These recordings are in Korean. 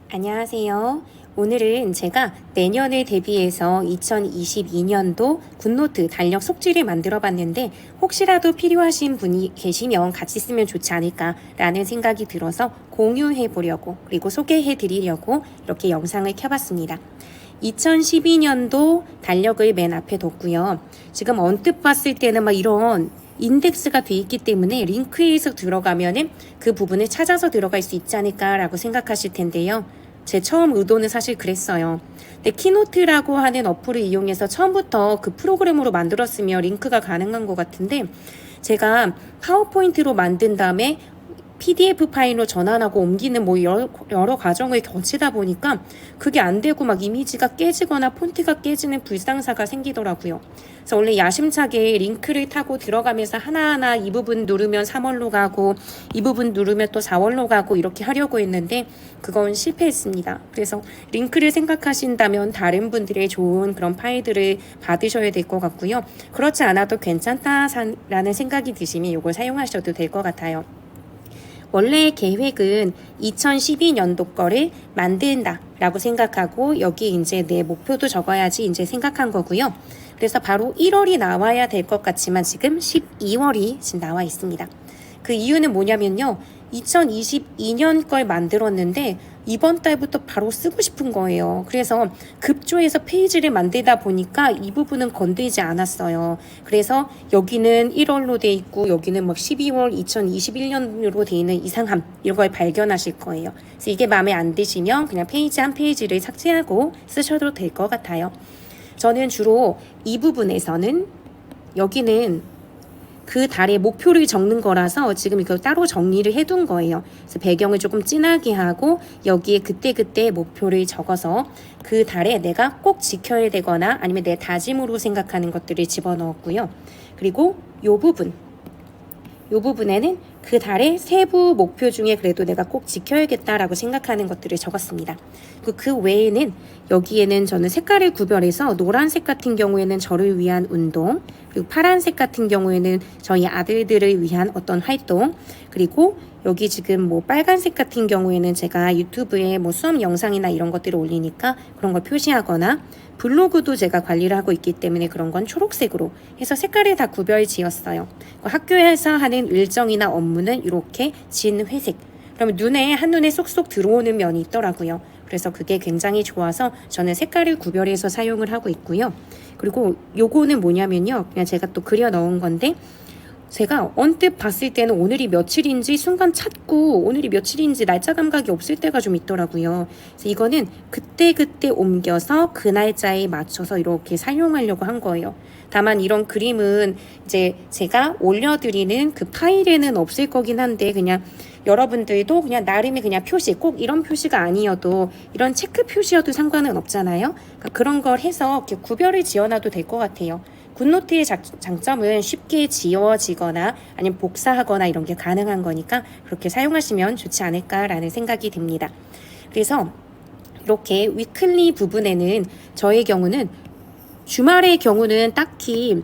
안녕하세요. 오늘은 제가 내년을 대비해서 2022년도 굿노트 달력 속지를 만들어 봤는데 혹시라도 필요하신 분이 계시면 같이 쓰면 좋지 않을까라는 생각이 들어서 공유해 보려고 그리고 소개해 드리려고 이렇게 영상을 켜봤습니다. 2012년도 달력을 맨 앞에 뒀고요. 지금 언뜻 봤을 때는 막 이런 인덱스가 돼 있기 때문에 링크에서 들어가면은 그 부분을 찾아서 들어갈 수 있지 않을까라고 생각하실 텐데요. 제 처음 의도는 사실 그랬어요. 근데 키노트라고 하는 어플을 이용해서 처음부터 그 프로그램으로 만들었으면 링크가 가능한 것 같은데 제가 파워포인트로 만든 다음에 PDF 파일로 전환하고 옮기는 뭐 여러 과정을 거치다 보니까 그게 안 되고 막 이미지가 깨지거나 폰트가 깨지는 불상사가 생기더라고요. 그래서 원래 야심차게 링크를 타고 들어가면서 하나하나 이 부분 누르면 3월로 가고 이 부분 누르면 또 4월로 가고 이렇게 하려고 했는데 그건 실패했습니다. 그래서 링크를 생각하신다면 다른 분들의 좋은 그런 파일들을 받으셔야 될 것 같고요. 그렇지 않아도 괜찮다라는 생각이 드시면 이걸 사용하셔도 될 것 같아요. 원래 계획은 2012년도 거를 만든다 라고 생각하고 여기 이제 내 목표도 적어야지 이제 생각한 거고요. 그래서 바로 1월이 나와야 될 것 같지만 지금 12월이 지금 나와 있습니다. 그 이유는 뭐냐면요. 2022년 걸 만들었는데 이번 달부터 바로 쓰고 싶은 거예요. 그래서 급조해서 페이지를 만들다 보니까 이 부분은 건들지 않았어요. 그래서 여기는 1월로 돼 있고 여기는 막 12월 2021년으로 돼 있는 이상함 이런 걸 발견하실 거예요. 그래서 이게 마음에 안 드시면 그냥 페이지 한 페이지를 삭제하고 쓰셔도 될 것 같아요. 저는 주로 이 부분에서는 여기는 그 달의 목표를 적는 거라서 지금 이거 따로 정리를 해둔 거예요. 그래서 배경을 조금 진하게 하고 여기에 그때그때 목표를 적어서 그 달에 내가 꼭 지켜야 되거나 아니면 내 다짐으로 생각하는 것들을 집어넣었고요. 그리고 요 부분에는 그 달의 세부 목표 중에 그래도 내가 꼭 지켜야겠다라고 생각하는 것들을 적었습니다. 그 외에는 여기에는 저는 색깔을 구별해서 노란색 같은 경우에는 저를 위한 운동, 그리고 파란색 같은 경우에는 저희 아들들을 위한 어떤 활동, 그리고 여기 지금 뭐 빨간색 같은 경우에는 제가 유튜브에 뭐 수업 영상이나 이런 것들을 올리니까 그런 걸 표시하거나 블로그도 제가 관리를 하고 있기 때문에 그런 건 초록색으로 해서 색깔을 다 구별 지었어요. 학교에서 하는 일정이나 업무는 이렇게 진 회색. 그러면 눈에 한눈에 쏙쏙 들어오는 면이 있더라고요. 그래서 그게 굉장히 좋아서 저는 색깔을 구별해서 사용을 하고 있고요. 그리고 요거는 뭐냐면요. 그냥 제가 또 그려 넣은 건데 제가 언뜻 봤을 때는 오늘이 며칠인지 순간 찾고 오늘이 며칠인지 날짜 감각이 없을 때가 좀 있더라고요. 그래서 이거는 그때그때 옮겨서 그 날짜에 맞춰서 이렇게 사용하려고 한 거예요. 다만 이런 그림은 이제 제가 올려드리는 그 파일에는 없을 거긴 한데 그냥 여러분들도 그냥 나름의 그냥 표시, 꼭 이런 표시가 아니어도 이런 체크 표시여도 상관은 없잖아요. 그러니까 그런 걸 해서 이렇게 구별을 지어놔도 될 것 같아요. 굿노트의 장점은 쉽게 지워지거나 아니면 복사하거나 이런 게 가능한 거니까 그렇게 사용하시면 좋지 않을까라는 생각이 듭니다. 그래서 이렇게 위클리 부분에는 저의 경우는 주말의 경우는 딱히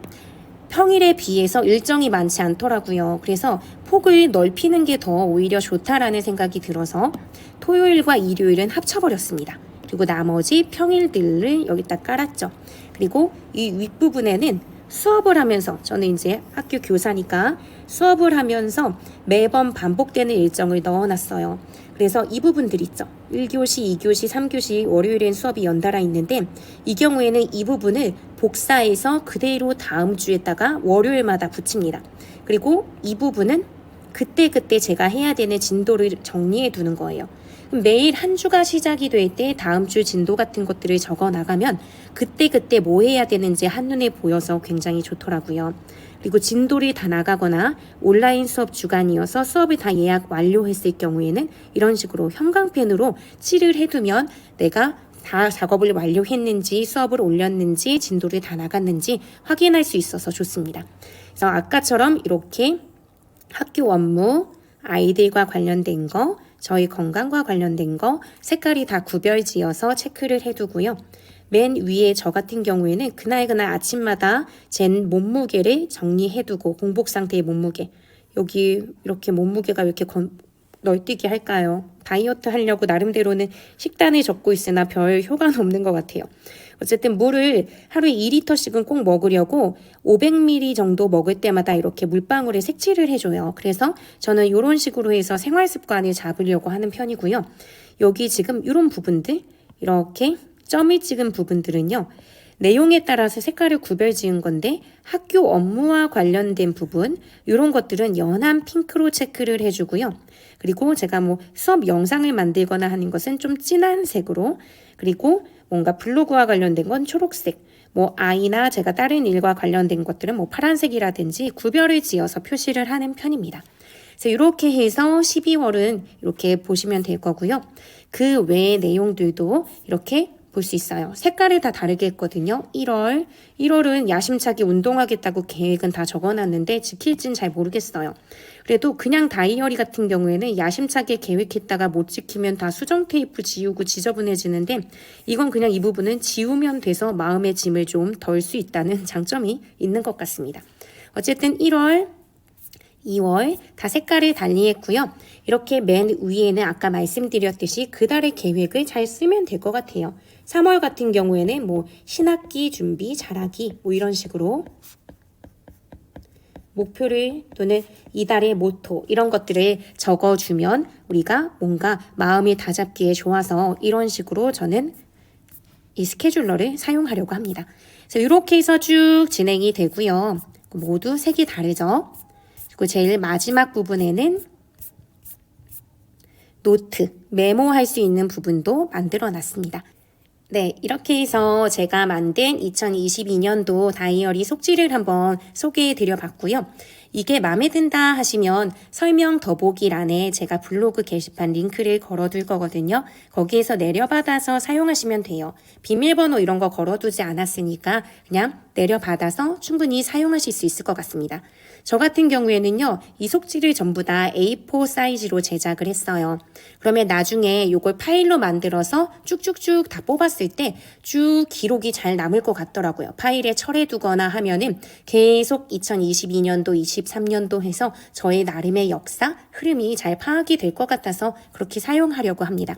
평일에 비해서 일정이 많지 않더라고요. 그래서 폭을 넓히는 게 더 오히려 좋다라는 생각이 들어서 토요일과 일요일은 합쳐버렸습니다. 그리고 나머지 평일들을 여기다 깔았죠. 그리고 이 윗부분에는 수업을 하면서 저는 이제 학교 교사니까 수업을 하면서 매번 반복되는 일정을 넣어놨어요. 그래서 이 부분들 있죠. 1교시, 2교시, 3교시 월요일엔 수업이 연달아 있는데 이 경우에는 이 부분을 복사해서 그대로 다음 주에다가 월요일마다 붙입니다. 그리고 이 부분은 그때그때 제가 해야 되는 진도를 정리해 두는 거예요. 매일 한 주가 시작이 될 때 다음 주 진도 같은 것들을 적어 나가면 그때그때 뭐 해야 되는지 한눈에 보여서 굉장히 좋더라고요. 그리고 진도를 다 나가거나 온라인 수업 주간이어서 수업을 다 예약 완료했을 경우에는 이런 식으로 형광펜으로 칠을 해두면 내가 다 작업을 완료했는지 수업을 올렸는지 진도를 다 나갔는지 확인할 수 있어서 좋습니다. 그래서 아까처럼 이렇게 학교 업무, 아이들과 관련된 거, 저희 건강과 관련된 거 색깔이 다 구별지어서 체크를 해두고요. 맨 위에 저 같은 경우에는 그날 아침마다 잰 몸무게를 정리해두고 공복 상태의 몸무게 여기 이렇게 몸무게가 이렇게 널뛰기 할까요? 다이어트 하려고 나름대로는 식단을 적고 있으나 별 효과는 없는 것 같아요. 어쨌든 물을 하루에 2리터씩은 꼭 먹으려고 500ml 정도 먹을 때마다 이렇게 물방울에 색칠을 해줘요. 그래서 저는 이런 식으로 해서 생활 습관을 잡으려고 하는 편이고요. 여기 지금 이런 부분들, 이렇게 점이 찍은 부분들은요. 내용에 따라서 색깔을 구별 지은 건데 학교 업무와 관련된 부분 이런 것들은 연한 핑크로 체크를 해주고요. 그리고 제가 뭐 수업 영상을 만들거나 하는 것은 좀 진한 색으로, 그리고 뭔가 블로그와 관련된 건 초록색, 뭐 아이나 제가 다른 일과 관련된 것들은 뭐 파란색이라든지 구별을 지어서 표시를 하는 편입니다. 그래서 이렇게 해서 12월은 이렇게 보시면 될 거고요. 그 외의 내용들도 이렇게 볼 수 있어요. 색깔이 다 다르게 했거든요. 1월은 야심차게 운동하겠다고 계획은 다 적어놨는데 지킬진 잘 모르겠어요. 그래도 그냥 다이어리 같은 경우에는 야심차게 계획했다가 못 지키면 다 수정 테이프 지우고 지저분해지는데 이건 그냥 이 부분은 지우면 돼서 마음의 짐을 좀 덜 수 있다는 장점이 있는 것 같습니다. 어쨌든 1월, 2월 다 색깔을 달리 했고요. 이렇게 맨 위에는 아까 말씀드렸듯이 그달의 계획을 잘 쓰면 될 것 같아요. 3월 같은 경우에는 뭐 신학기 준비 잘하기 뭐 이런 식으로 목표를 또는 이달의 모토 이런 것들을 적어주면 우리가 뭔가 마음이 다잡기에 좋아서 이런 식으로 저는 이 스케줄러를 사용하려고 합니다. 그래서 이렇게 해서 쭉 진행이 되고요. 모두 색이 다르죠. 그리고 제일 마지막 부분에는 노트, 메모할 수 있는 부분도 만들어 놨습니다. 네, 이렇게 해서 제가 만든 2022년도 다이어리 속지를 한번 소개해 드려 봤고요. 이게 마음에 든다 하시면 설명 더보기란에 제가 블로그 게시판 링크를 걸어둘 거거든요. 거기에서 내려받아서 사용하시면 돼요. 비밀번호 이런 거 걸어두지 않았으니까 그냥 내려받아서 충분히 사용하실 수 있을 것 같습니다. 저 같은 경우에는요, 이 속지를 전부 다 A4 사이즈로 제작을 했어요. 그러면 나중에 이걸 파일로 만들어서 쭉쭉쭉 다 뽑았을 때 쭉 기록이 잘 남을 것 같더라고요. 파일에 철해두거나 하면은 계속 2022년도, 23년도 해서 저의 나름의 역사, 흐름이 잘 파악이 될 것 같아서 그렇게 사용하려고 합니다.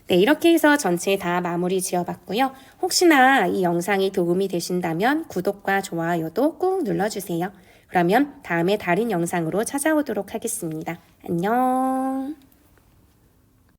네, 이렇게 해서 전체 다 마무리 지어봤고요. 혹시나 이 영상이 도움이 되신다면 구독과 좋아요도 꾹 눌러주세요. 그러면 다음에 다른 영상으로 찾아오도록 하겠습니다. 안녕.